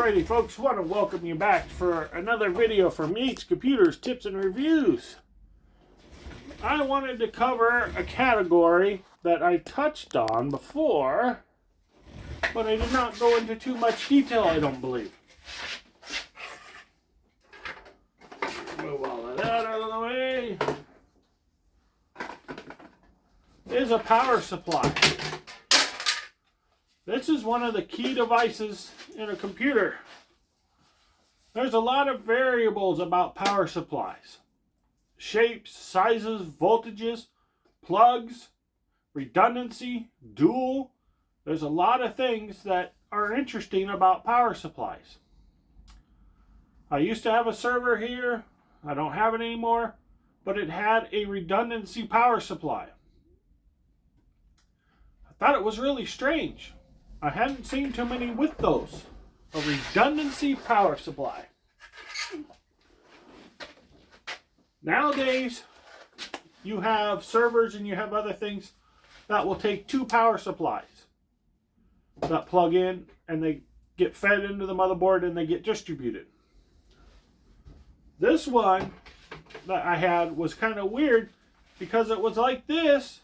Alrighty folks, want to welcome you back for another video from Yates Computers Tips and Reviews. I wanted to cover a category that I touched on before, but I did not go into too much detail, I don't believe. Move all of that out of the way. Is a power supply. This is one of the key devices in a computer. There's a lot of variables about power supplies. Shapes, sizes, voltages, plugs, redundancy, dual. There's a lot of things that are interesting about power supplies. I used to have a server here. I don't have it anymore, but it had a redundancy power supply. I thought it was really strange. I hadn't seen too many with those. A redundancy power supply. Nowadays, you have servers and you have other things that will take two power supplies that plug in and they get fed into the motherboard and they get distributed. This one that I had was kind of weird because it was like this,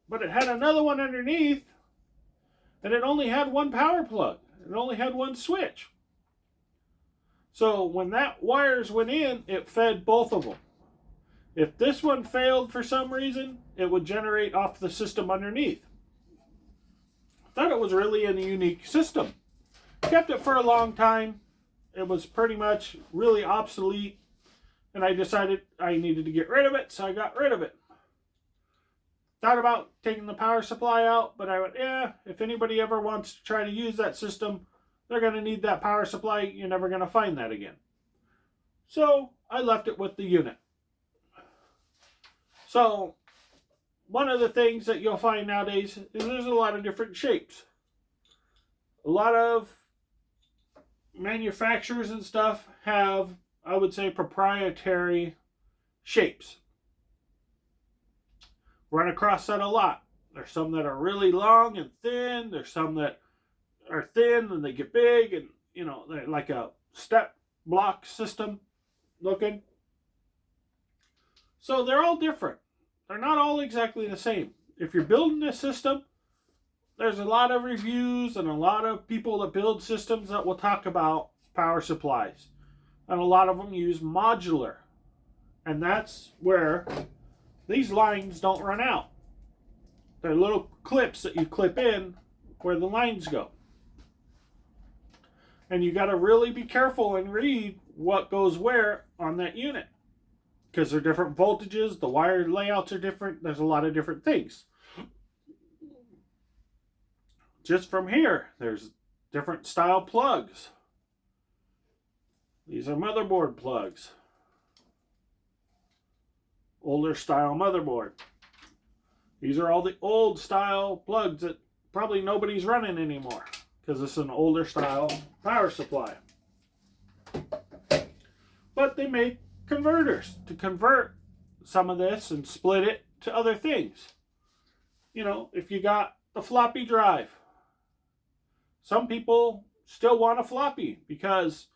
but it had another one underneath. And it only had one power plug. It only had one switch. So when that wires went in, it fed both of them. If this one failed for some reason, it would generate off the system underneath. I thought it was really a unique system. Kept it for a long time. It was pretty much really obsolete. And I decided I needed to get rid of it, so I got rid of it. Thought about taking the power supply out, but I went, yeah, if anybody ever wants to try to use that system, they're going to need that power supply. You're never going to find that again. So I left it with the unit. So one of the things that you'll find nowadays is there's a lot of different shapes. A lot of manufacturers and stuff have, I would say, proprietary shapes. Run across that a lot. There's some that are really long and thin. There's some that are thin and they get big and, you know, they're like a step block system looking. So they're all different. They're not all exactly the same. If you're building a system, there's a lot of reviews and a lot of people that build systems that will talk about power supplies. And a lot of them use modular. And that's where these lines don't run out. They're little clips that you clip in where the lines go. And you got to really be careful and read what goes where on that unit. Because they're different voltages, the wire layouts are different, there's a lot of different things. Just from here, there's different style plugs. These are motherboard plugs. Older style motherboard. These are all the old style plugs that probably nobody's running anymore because it's an older style power supply. But they make converters to convert some of this and split it to other things. You know, if you got the floppy drive, some people still want a floppy because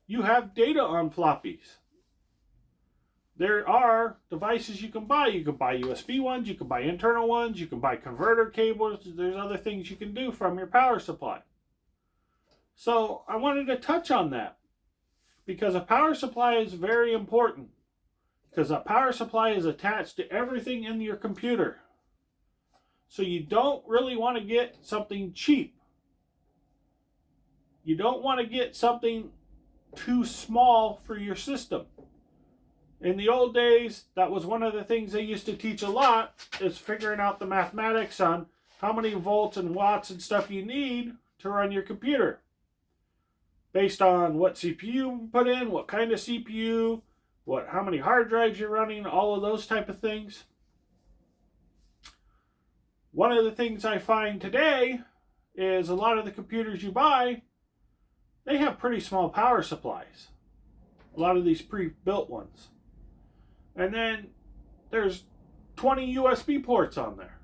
you have data on floppies. There are devices you can buy. You can buy USB ones, you can buy internal ones, you can buy converter cables. There's other things you can do from your power supply. So I wanted to touch on that because a power supply is very important because a power supply is attached to everything in your computer. So you don't really want to get something cheap. You don't want to get something too small for your system. In the old days, that was one of the things they used to teach a lot, is figuring out the mathematics on how many volts and watts and stuff you need to run your computer. Based on what CPU you put in, what kind of CPU, how many hard drives you're running, all of those type of things. One of the things I find today is a lot of the computers you buy, they have pretty small power supplies. A lot of these pre-built ones. And then there's 20 USB ports on there.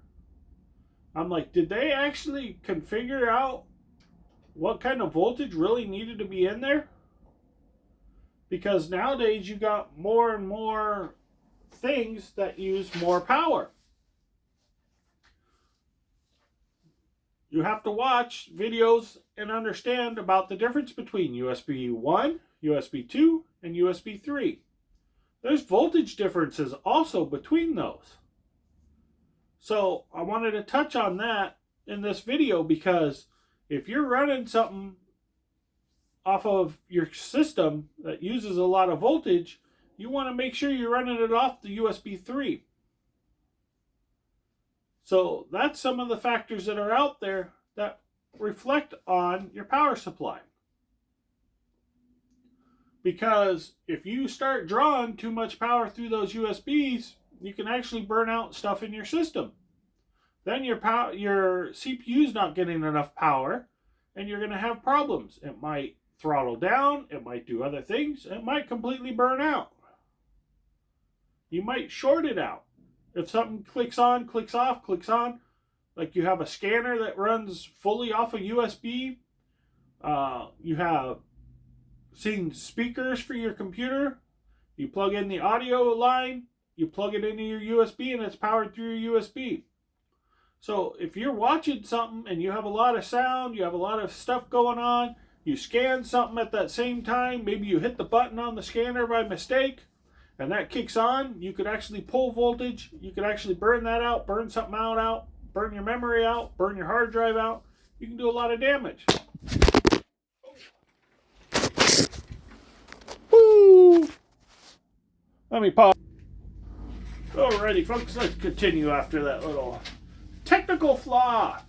I'm like, did they actually configure out what kind of voltage really needed to be in there. Because nowadays you got more and more things that use more power. You have to watch videos and understand about the difference between USB 1, USB 2, and USB 3. There's voltage differences also between those. So I wanted to touch on that in this video, because if you're running something off of your system that uses a lot of voltage, you want to make sure you're running it off the USB 3. So that's some of the factors that are out there that reflect on your power supply. Because if you start drawing too much power through those USBs, you can actually burn out stuff in your system. Then your CPU is not getting enough power, and you're going to have problems. It might throttle down, it might do other things, it might completely burn out. You might short it out. If something clicks on, clicks off, clicks on, like you have a scanner that runs fully off a USB, you have seen speakers for your computer, you plug in the audio line, you plug it into your USB, and it's powered through your USB. So if you're watching something and you have a lot of sound, you have a lot of stuff going on, you scan something at that same time, maybe you hit the button on the scanner by mistake, and that kicks on, you could actually pull voltage, you could actually burn that out, burn something out, burn your memory out, burn your hard drive out. You can do a lot of damage. Woo! Let me pause. Alrighty, folks, let's continue after that little technical flaw.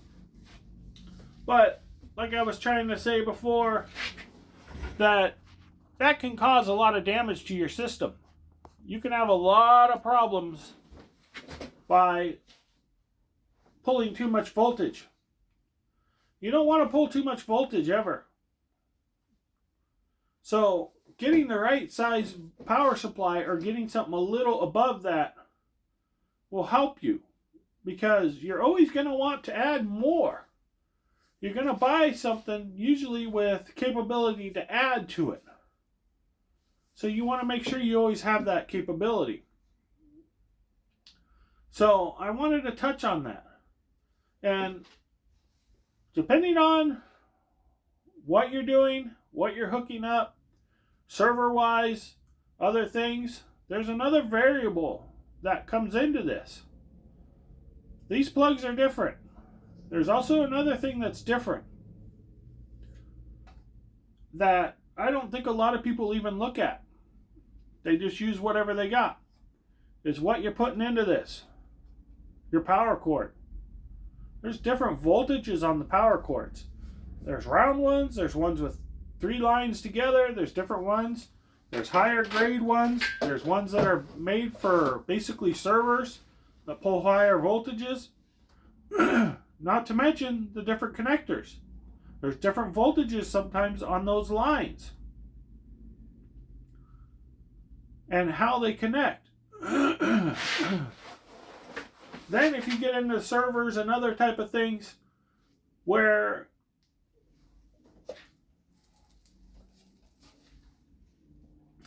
But like I was trying to say before, that can cause a lot of damage to your system. You can have a lot of problems by pulling too much voltage. You don't want to pull too much voltage ever. So getting the right size power supply, or getting something a little above that, will help you, because you're always going to want to add more. You're going to buy something usually with capability to add to it. So you want to make sure you always have that capability. So I wanted to touch on that. And depending on what you're doing, what you're hooking up, server-wise, other things, there's another variable that comes into this. These plugs are different. There's also another thing that's different that I don't think a lot of people even look at. They just use whatever they got. Is what you're putting into this. Your power cord. There's different voltages on the power cords. There's round ones, there's ones with 3 lines together, there's different ones. There's higher grade ones, there's ones that are made for basically servers that pull higher voltages. Not to mention the different connectors. There's different voltages sometimes on those lines. And how they connect. Then if you get into servers and other type of things where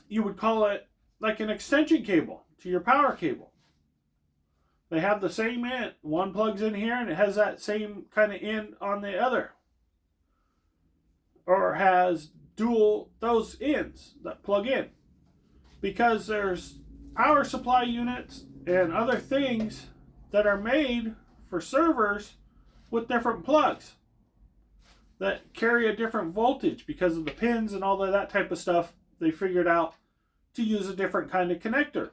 you would call it like an extension cable to your power cable. They have the same end. One plugs in here and it has that same kind of end on the other. Or has dual those ends that plug in. Because there's power supply units and other things that are made for servers with different plugs that carry a different voltage because of the pins and all of that type of stuff. They figured out to use a different kind of connector.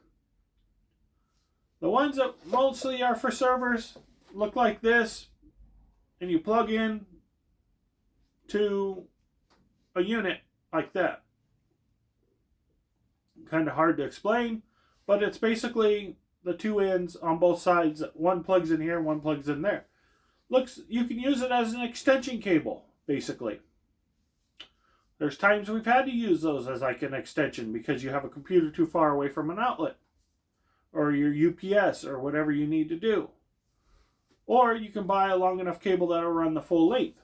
The ones that mostly are for servers look like this, and you plug in to a unit like that. Kind of hard to explain, but it's basically the 2 ends on both sides. One plugs in here, one plugs in there. You can use it as an extension cable, basically. There's times we've had to use those as like an extension because you have a computer too far away from an outlet, or your UPS, or whatever you need to do. Or you can buy a long enough cable that'll run the full length.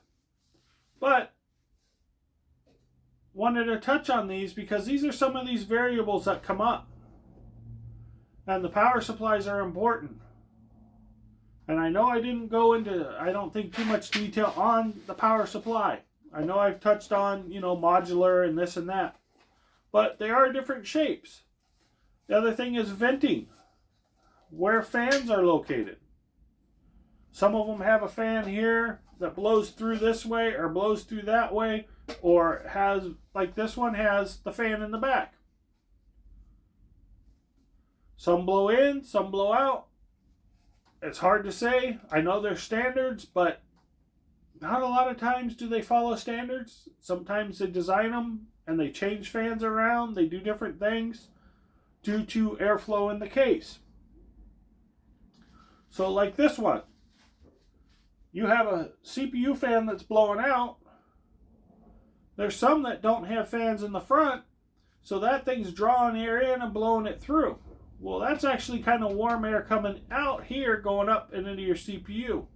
But wanted to touch on these because these are some of these variables that come up. And the power supplies are important. And I know I didn't go into, I don't think, too much detail on the power supply. I know I've touched on, modular and this and that. But they are different shapes. The other thing is venting, where fans are located. Some of them have a fan here that blows through this way or blows through that way, or has, like this one has the fan in the back. Some blow in, some blow out. It's hard to say. I know there's standards, but not a lot of times do they follow standards. Sometimes they design them and they change fans around. They do different things due to airflow in the case. So like this one, you have a CPU fan that's blowing out. There's some that don't have fans in the front, so that thing's drawing air in and blowing it through. Well, that's actually kind of warm air coming out here, going up and into your CPU.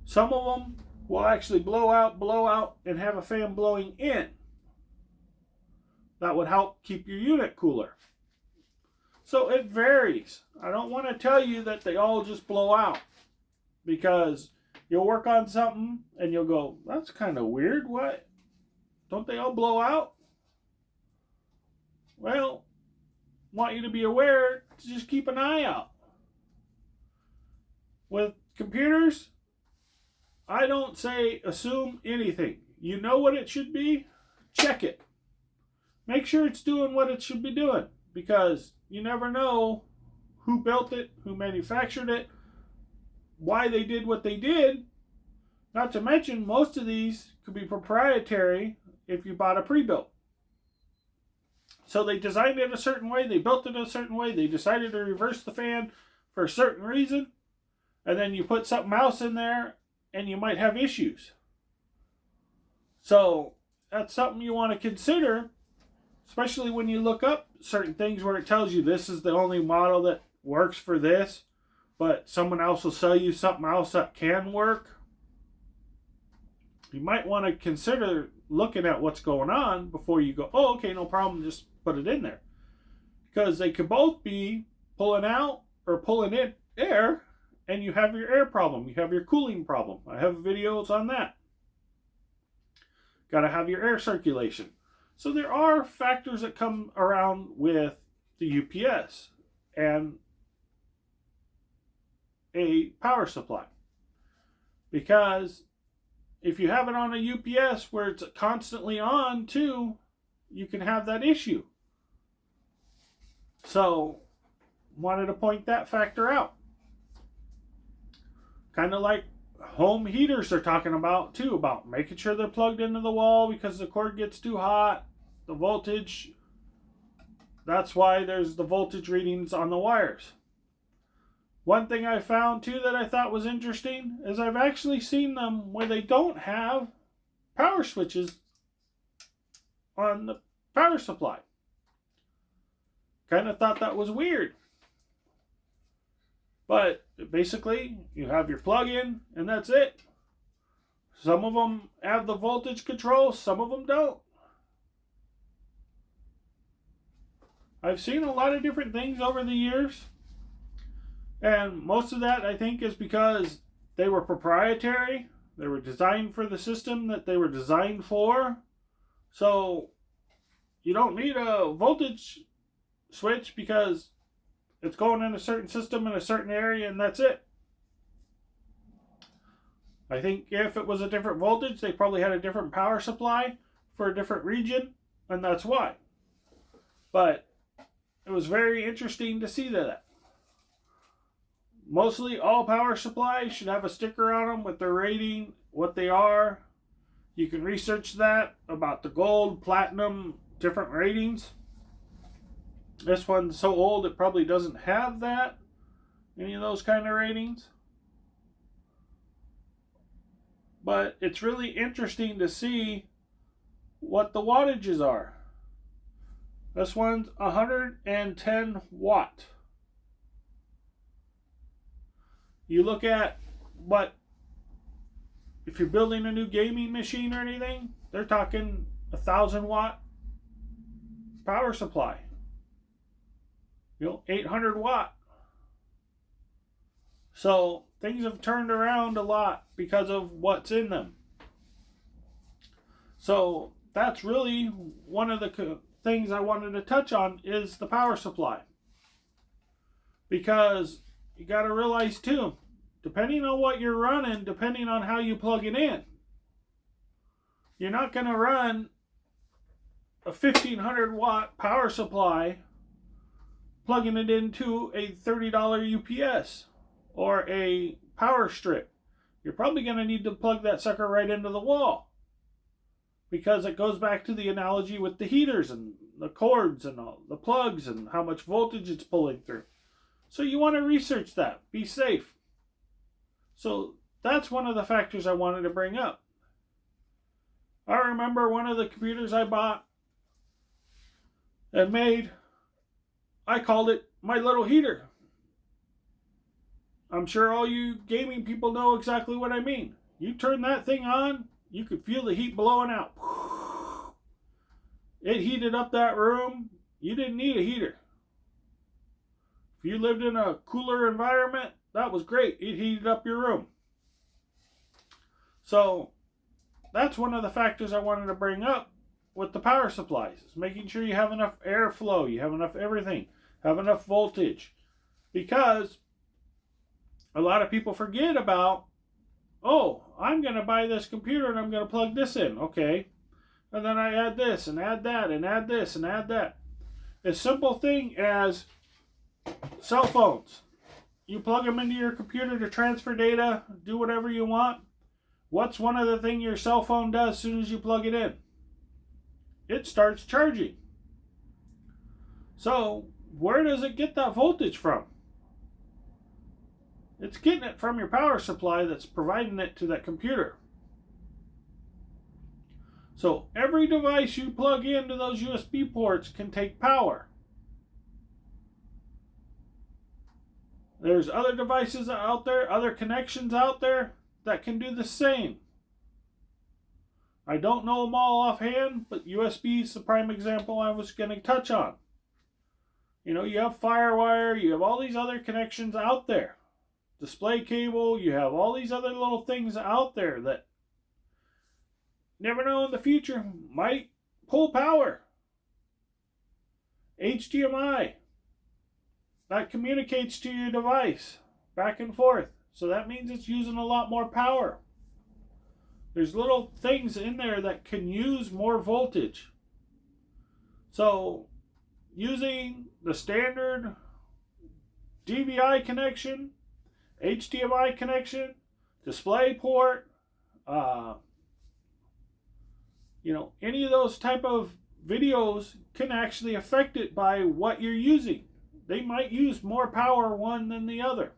Some of them will actually blow out, and have a fan blowing in. That would help keep your unit cooler. So it varies. I don't want to tell you that they all just blow out, because you'll work on something and you'll go, that's kind of weird. What? Don't they all blow out? Well, want you to be aware to just keep an eye out. With computers, I don't say assume anything. You know what it should be? Check it. Make sure it's doing what it should be doing, because you never know who built it, who manufactured it, why they did what they did. Not to mention, most of these could be proprietary if you bought a pre-built. So they designed it a certain way, they built it a certain way, they decided to reverse the fan for a certain reason, and then you put something else in there and you might have issues. So that's something you want to consider, especially when you look up certain things where it tells you this is the only model that works for this, but someone else will sell you something else that can work. You might want to consider looking at what's going on before you go, oh, okay, no problem, just put it in there. Because they could both be pulling out or pulling in air, and you have your air problem, you have your cooling problem. I have videos on that. Got to have your air circulation. So there are factors that come around with the UPS and a power supply. Because if you have it on a UPS where it's constantly on too, you can have that issue. So, wanted to point that factor out. Kind of like home heaters they're talking about too, about making sure they're plugged into the wall because the cord gets too hot, the voltage. That's why there's the voltage readings on the wires. One thing I found too that I thought was interesting is I've actually seen them where they don't have power switches on the power supply. Kind of thought that was weird. But basically, you have your plug-in and that's it. Some of them have the voltage control, some of them don't. I've seen a lot of different things over the years. And most of that, I think, is because they were proprietary. They were designed for the system that they were designed for. So you don't need a voltage switch because it's going in a certain system in a certain area and that's it. I think if it was a different voltage, they probably had a different power supply for a different region, and that's why. But it was very interesting to see that. Mostly all power supplies should have a sticker on them with their rating, what they are. You can research that about the gold, platinum, different ratings. This one's so old it probably doesn't have that, any of those kind of ratings. But it's really interesting to see what the wattages are. This one's 110 watt. You look at what, if you're building a new gaming machine or anything, they're talking 1,000-watt power supply. 800-watt. So things have turned around a lot because of what's in them. So that's really one of the things I wanted to touch on is the power supply. Because you got to realize too, depending on what you're running, depending on how you plug it in, you're not going to run a 1,500-watt power supply plugging it into a $30 UPS or a power strip. You're probably going to need to plug that sucker right into the wall, because it goes back to the analogy with the heaters and the cords and all the plugs and how much voltage it's pulling through. So you want to research that. Be safe. So that's one of the factors I wanted to bring up. I remember one of the computers I bought and made, I called it my little heater. I'm sure all you gaming people know exactly what I mean. You turn that thing on, you could feel the heat blowing out. It heated up that room. You didn't need a heater. If you lived in a cooler environment, that was great. It heated up your room. So that's one of the factors I wanted to bring up with the power supplies. Is making sure you have enough airflow, you have enough everything, have enough voltage. Because a lot of people forget about, oh, I'm going to buy this computer and I'm going to plug this in. Okay. And then I add this and add that and add this and add that. A simple thing as cell phones. You plug them into your computer to transfer data, do whatever you want. What's one of the things your cell phone does as soon as you plug it in? It starts charging. So where does it get that voltage from? It's getting it from your power supply that's providing it to that computer. So every device you plug into those USB ports can take power. There's other devices out there, other connections out there that can do the same. I don't know them all offhand, but USB is the prime example I was going to touch on. You have FireWire, you have all these other connections out there. Display cable, you have all these other little things out there that never know in the future might pull power. HDMI, that communicates to your device back and forth. So that means it's using a lot more power. There's little things in there that can use more voltage. So using the standard DVI connection, HDMI connection, display port, any of those type of videos can actually affect it by what you're using. They might use more power one than the other.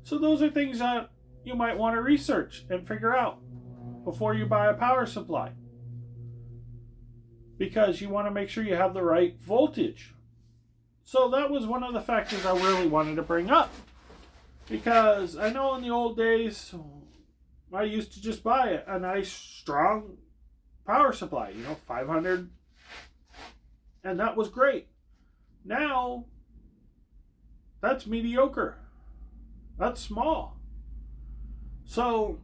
So those are things that you might want to research and figure out before you buy a power supply. Because you want to make sure you have the right voltage. So that was one of the factors I really wanted to bring up. Because I know in the old days, I used to just buy a nice, strong power supply, 500. And that was great. Now, that's mediocre. That's small. So,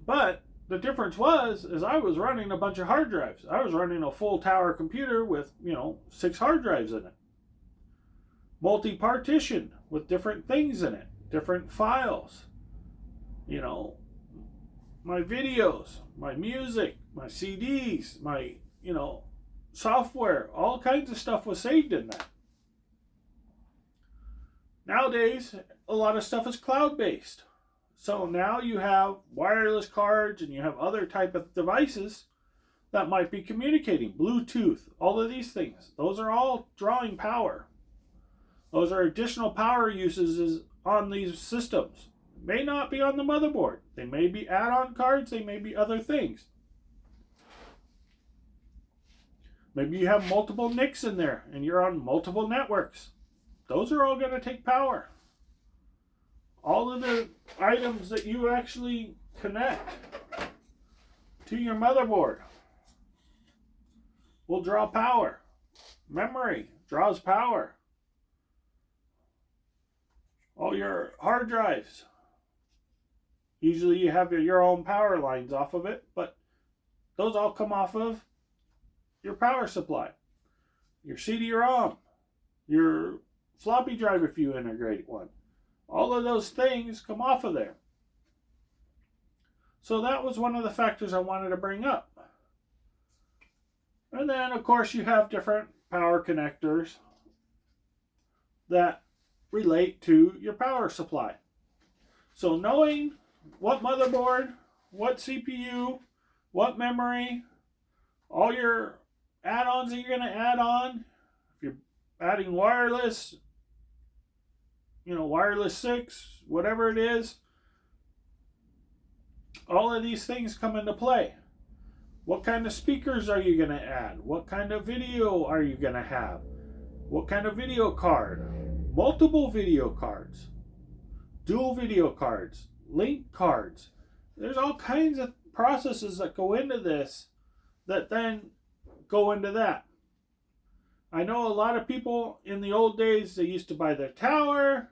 but the difference is I was running a bunch of hard drives. I was running a full tower computer with, 6 hard drives in it. Multi-partition with different things in it, different files. My videos, my music, my CDs, my, software, all kinds of stuff was saved in that. Nowadays, a lot of stuff is cloud-based. So now you have wireless cards and you have other type of devices that might be communicating. Bluetooth, all of these things. Those are all drawing power. Those are additional power uses on these systems. May not be on the motherboard. They may be add-on cards. They may be other things. Maybe you have multiple NICs in there and you're on multiple networks. Those are all going to take power. All of the items that you actually connect to your motherboard will draw power. Memory draws power. All your hard drives, usually you have your own power lines off of it, but those all come off of your power supply. Your CD-ROM, your floppy drive if you integrate one. All of those things come off of there. So that was one of the factors I wanted to bring up. And then, of course, you have different power connectors that relate to your power supply. So knowing what motherboard, what CPU, what memory, all your add-ons that you're going to add on, if you're adding wireless, wireless 6, whatever it is, all of these things come into play. What kind of speakers are you going to add? What kind of video are you going to have? What kind of video card? Multiple video cards, dual video cards, link cards. There's all kinds of processes that go into this that then go into that. I know a lot of people in the old days, they used to buy their tower,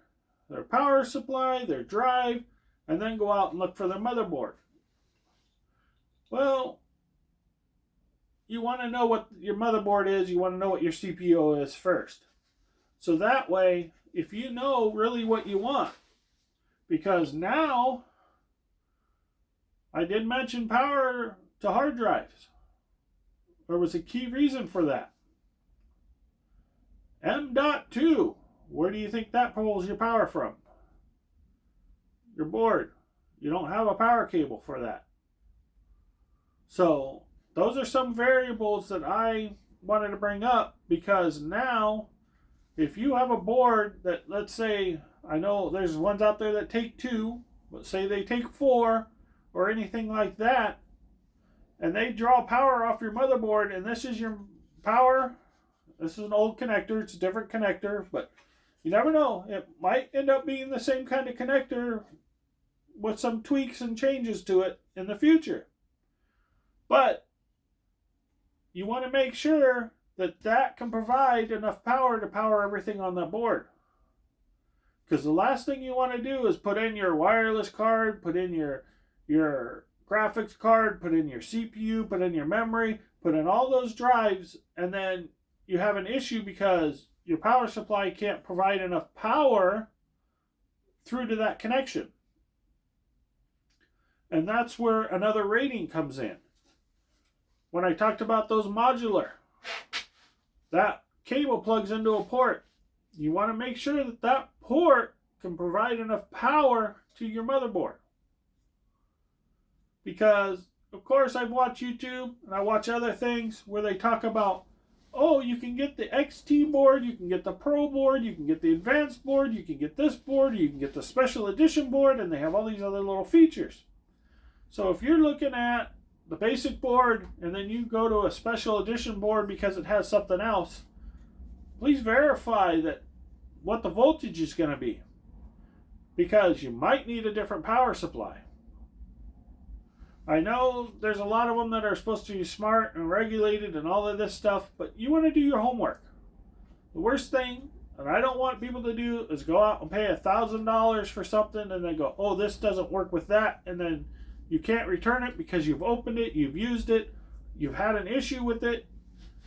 their power supply, their drive, and then go out and look for their motherboard. Well, you want to know what your motherboard is, you want to know what your CPU is first. So that way, if you know really what you want, because now, I did mention power to hard drives. There was a key reason for that. M.2, where do you think that pulls your power from? Your board. You don't have a power cable for that. So, those are some variables that I wanted to bring up, because now, if you have a board that, let's say, I know there's ones out there that take 2, but say they take 4 or anything like that, and they draw power off your motherboard, and this is your power. This is an old connector, it's a different connector, but you never know. It might end up being the same kind of connector with some tweaks and changes to it in the future. But you want to make sure that that can provide enough power to power everything on that board. Because the last thing you want to do is put in your wireless card, put in your graphics card, put in your CPU, put in your memory, put in all those drives, and then you have an issue because your power supply can't provide enough power through to that connection. And that's where another rating comes in. When I talked about those modular, that cable plugs into a port. You want to make sure that that port can provide enough power to your motherboard. Because, of course, I've watched YouTube and I watch other things where they talk about, oh, you can get the XT board, you can get the Pro board, you can get the Advanced board, you can get this board, you can get the Special Edition board, and they have all these other little features. So if you're looking at the basic board and then you go to a Special Edition board because it has something else, please verify that what the voltage is going to be, because you might need a different power supply. I know there's a lot of them that are supposed to be smart and regulated and all of this stuff, but you want to do your homework. The worst thing, and I don't want people to do, is go out and pay $1,000 for something and then go, oh, this doesn't work with that, and then you can't return it because you've opened it, you've used it, you've had an issue with it,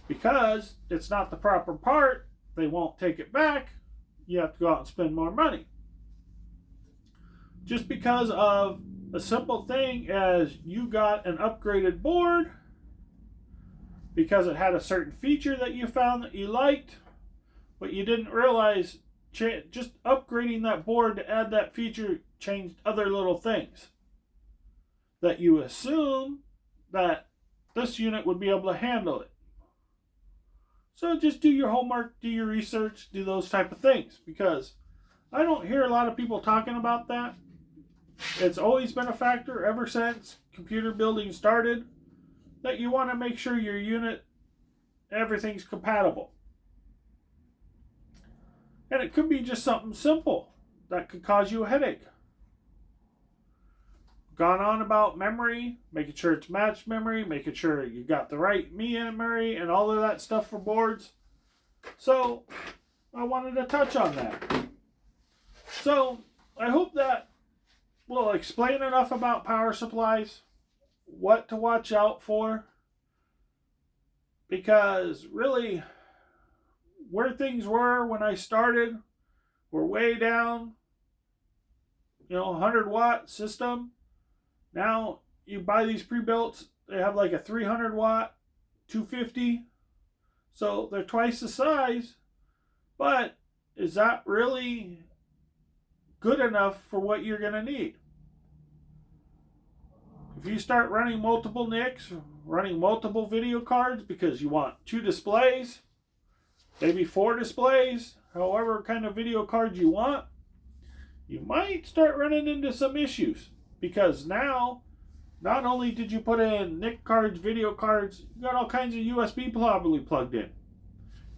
because it's not the proper part, they won't take it back, you have to go out and spend more money. Just because of a simple thing as you got an upgraded board because it had a certain feature that you found that you liked, but you didn't realize just upgrading that board to add that feature changed other little things that you assume that this unit would be able to handle it. So just do your homework, do your research, do those type of things, because I don't hear a lot of people talking about that. It's always been a factor ever since computer building started, that you want to make sure your unit, everything's compatible. And it could be just something simple that could cause you a headache. gone on about memory, making sure it's matched memory, making sure you got the right memory and all of that stuff for boards. So I wanted to touch on that. So I hope that will explain enough about power supplies, what to watch out for, because really where things were when I started were way down, 100-watt system. Now you buy these pre-built, they have like a 300-watt, 250, so they're twice the size, but is that really good enough for what you're going to need? If you start running multiple NICs, running multiple video cards because you want 2 displays, maybe 4 displays, however kind of video card you want, you might start running into some issues, because now not only did you put in NIC cards, video cards, you got all kinds of USB probably plugged in.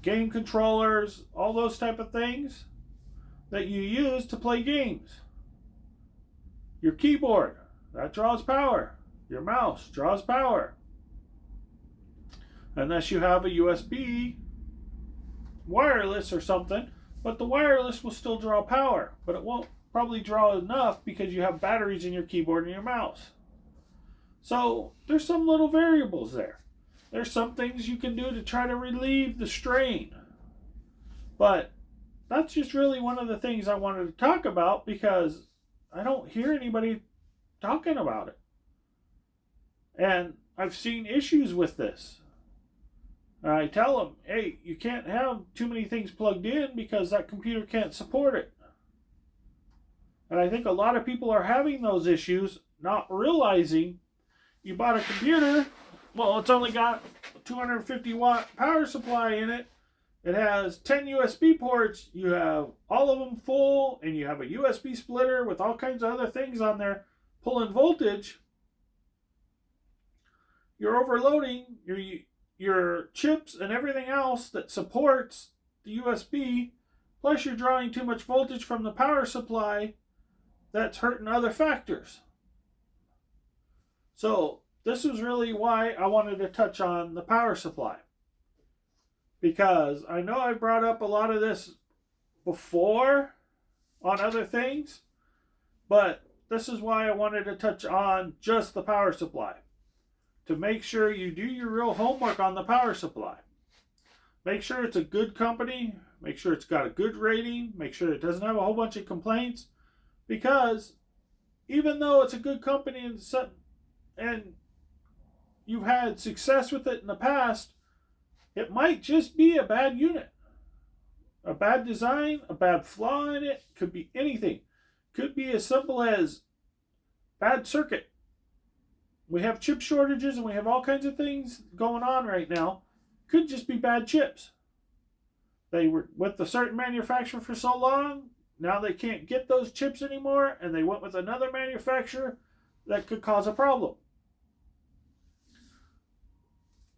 Game controllers, all those type of things that you use to play games. Your keyboard, that draws power. Your mouse draws power. Unless you have a USB wireless or something, but the wireless will still draw power, but it won't probably draw enough because you have batteries in your keyboard and your mouse. So there's some little variables there. There's some things you can do to try to relieve the strain. But that's just really one of the things I wanted to talk about, because I don't hear anybody talking about it. And I've seen issues with this. And I tell them, hey, you can't have too many things plugged in because that computer can't support it. And I think a lot of people are having those issues, not realizing you bought a computer, well, it's only got a 250-watt power supply in it. It has 10 USB ports. You have all of them full, and you have a USB splitter with all kinds of other things on there pulling voltage. You're overloading your chips and everything else that supports the USB, plus you're drawing too much voltage from the power supply that's hurting other factors. So this is really why I wanted to touch on the power supply, because I know I brought up a lot of this before on other things, but this is why I wanted to touch on just the power supply, to make sure you do your real homework on the power supply. Make sure it's a good company, make sure it's got a good rating, make sure it doesn't have a whole bunch of complaints, because even though it's a good company and you've had success with it in the past, it might just be a bad unit. A bad design, a bad flaw in it, could be anything. Could be as simple as bad circuit. We have chip shortages and we have all kinds of things going on right now. Could just be bad chips. They were with a certain manufacturer for so long, now they can't get those chips anymore, and they went with another manufacturer that could cause a problem.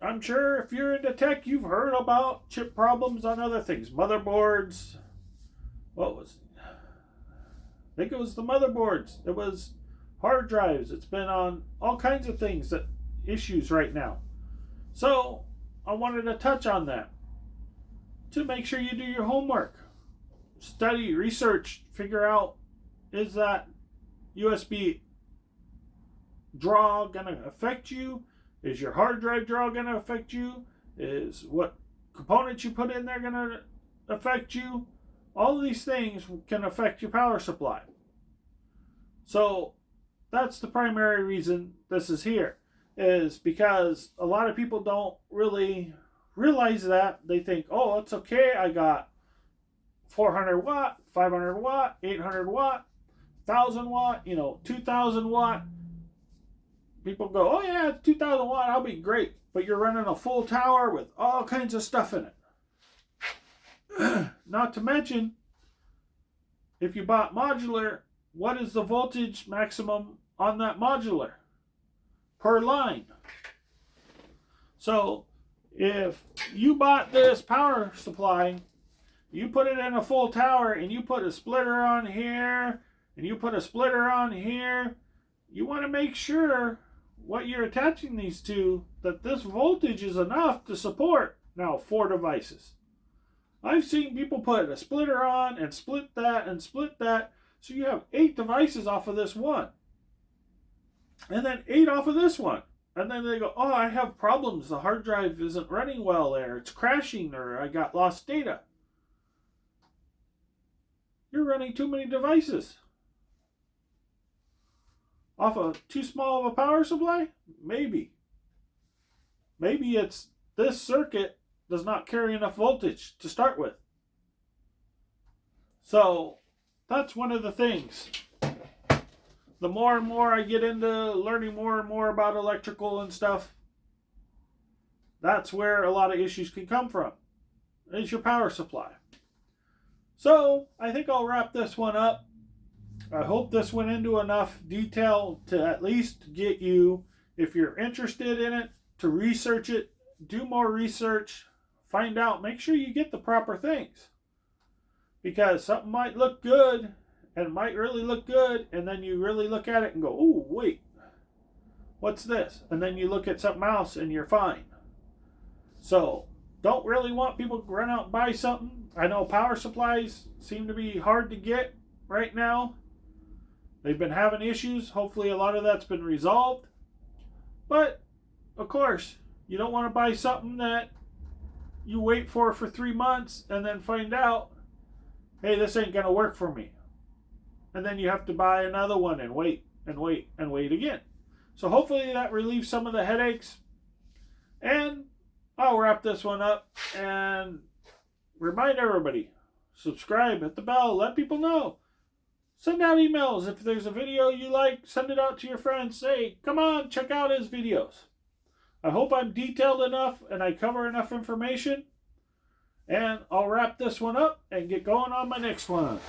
I'm sure if you're into tech, you've heard about chip problems on other things. Motherboards. I think it was the motherboards. It was hard drives. It's been on all kinds of things, that issues right now. So I wanted to touch on that to make sure you do your homework. Study, research, figure out, is that USB draw going to affect you? Is your hard drive draw going to affect you? Is what components you put in there going to affect you? All of these things can affect your power supply. So that's the primary reason this is here, is because a lot of people don't really realize that. They think, oh, it's okay, I got 400 watt, 500 watt, 800 watt, 1000 watt, 2000 watt. People go, oh yeah, it's 2000 watt, I'll be great. But you're running a full tower with all kinds of stuff in it. Not to mention, if you bought modular, what is the voltage maximum on that modular per line? So if you bought this power supply, you put it in a full tower and you put a splitter on here and you put a splitter on here, you want to make sure what you're attaching these to, that this voltage is enough to support now 4 devices. I've seen people put a splitter on and split that and split that, so you have 8 devices off of this one. And then 8 off of this one. And then they go, oh, I have problems. The hard drive isn't running well there. It's crashing, or I got lost data. You're running too many devices. Off of too small of a power supply? Maybe. Maybe it's this circuit does not carry enough voltage to start with. So that's one of the things. The more and more I get into learning more and more about electrical and stuff, that's where a lot of issues can come from. Is your power supply. So I think I'll wrap this one up. I hope this went into enough detail to at least get you, if you're interested in it, to research it, do more research, find out, make sure you get the proper things. Because something might look good, and it might really look good, and then you really look at it and go, oh, wait, what's this? And then you look at something else and you're fine. So, don't really want people to run out and buy something. I know power supplies seem to be hard to get right now. They've been having issues. Hopefully a lot of that's been resolved. But, of course, you don't want to buy something that you wait for 3 months and then find out, hey, this ain't going to work for me. And then you have to buy another one and wait and wait and wait again. So hopefully that relieves some of the headaches. And I'll wrap this one up and remind everybody, subscribe, hit the bell, let people know. Send out emails. If there's a video you like, send it out to your friends. Say, come on, check out his videos. I hope I'm detailed enough and I cover enough information. And I'll wrap this one up and get going on my next one.